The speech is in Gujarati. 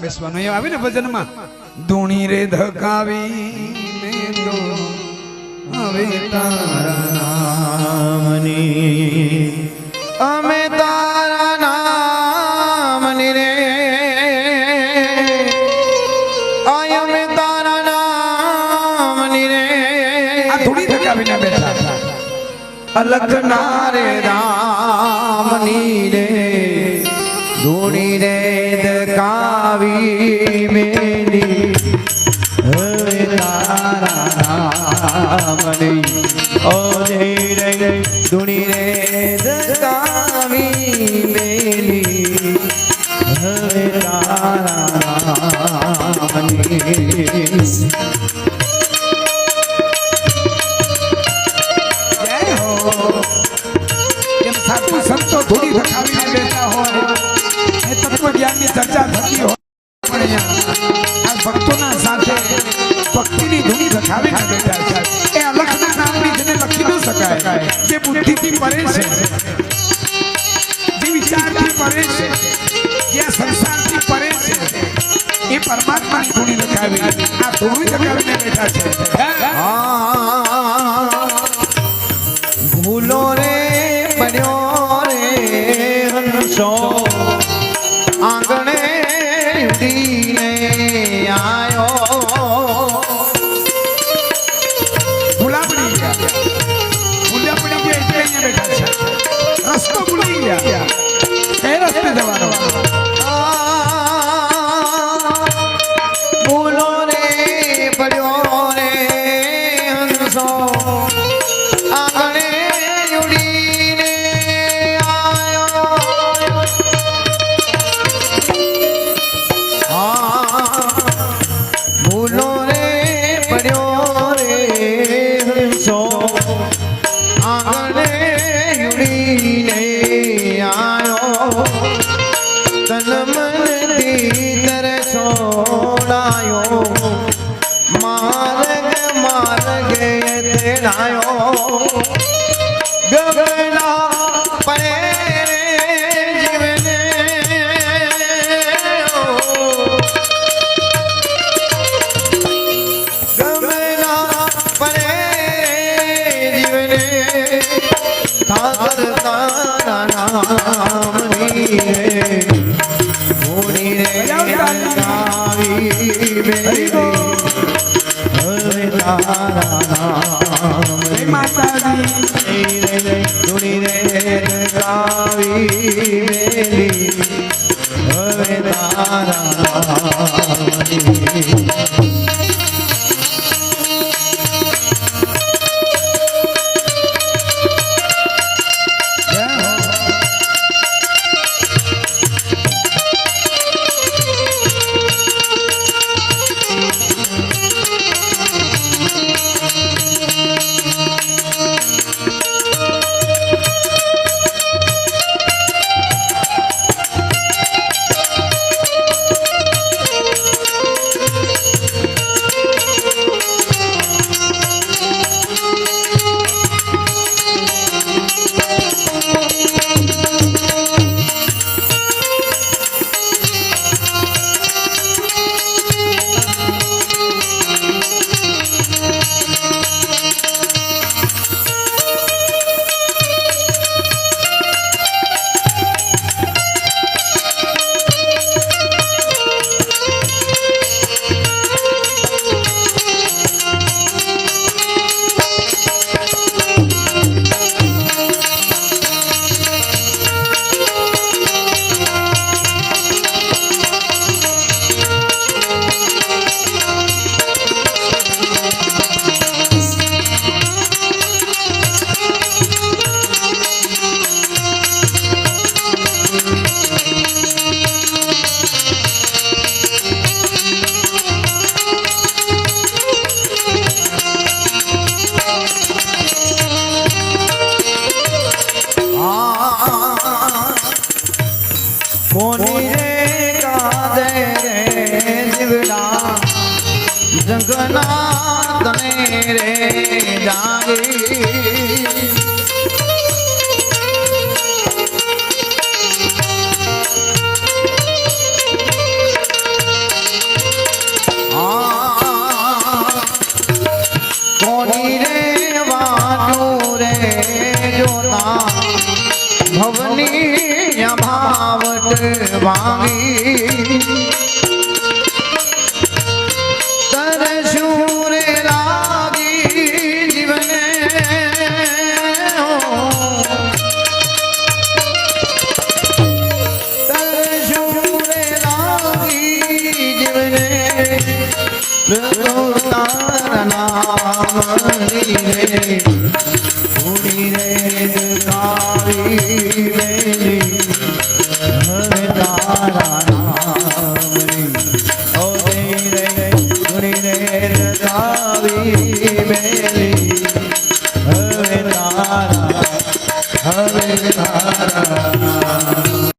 બેસવાનું એ આવે ને ભજનમાં ધૂણી રે ધકાવી ને તો હવે તારા નામની અમે તારા નામની રે અમે તારા નામની રે આ ધૂણી ધકાવીને બેઠા અલખ ના રે રામની રે ધૂણી રે ધકાવી મેલી હવે તારા નામની ઓ રે ધૂણી રે ધકાવી મેલી હવે તારા નામની સાધુ સંતો ધૂણી ધકાવીને બેઠા હોય એ તત્વ જ્ઞાનની ચર્ચા થતી હોય પણ આ ભક્તોના સાથે ભક્તિની ધૂણી ધકાવીને બેઠા છે એ અલખના નામની જેને લખી ન શકાય જે બુદ્ધિથી પરે છે જે વિચારથી પરે છે જે સંસારથી પરે છે એ પરમાત્માની ધૂણી ધકાવી આ ધૂણી ધકાવીને બેઠા છે ભૂલો રે બન્યો રે હંસો આંગણે ઉડીને આયો ભૂલા પડી ગયા એટલે અહીંયા બેઠા છે રસ્તો ભૂલી ગયા કઈ રસ્તે જવાનો ભૂલો રે પડ્યો રે હંસો આંગણે ઉડીને આયો ભૂલો રે પડ્યો રે હંસો આંગણે ઉડીને આયો તન મનથી તરસો છોડાયો માર્ગ માર્ગે તેડાયો ગગના પરે જીવને ગગના પરે જીવને ઠાકર તારા નામની ભૂલી રે ગાવી બેરી હવે તારા નામ માતાજી ધૂણી રે ગાવી બેરી હવે તારા નામ કોની રે કાદે રે જીવડા જગના તને રે જાગી ભાંગી તરે શૂરે લાગી જીવને તરે શૂરે લાગી જીવને પ્રભુ તારા નામ રે પૂરી રે કાળી મેલી હવે તારા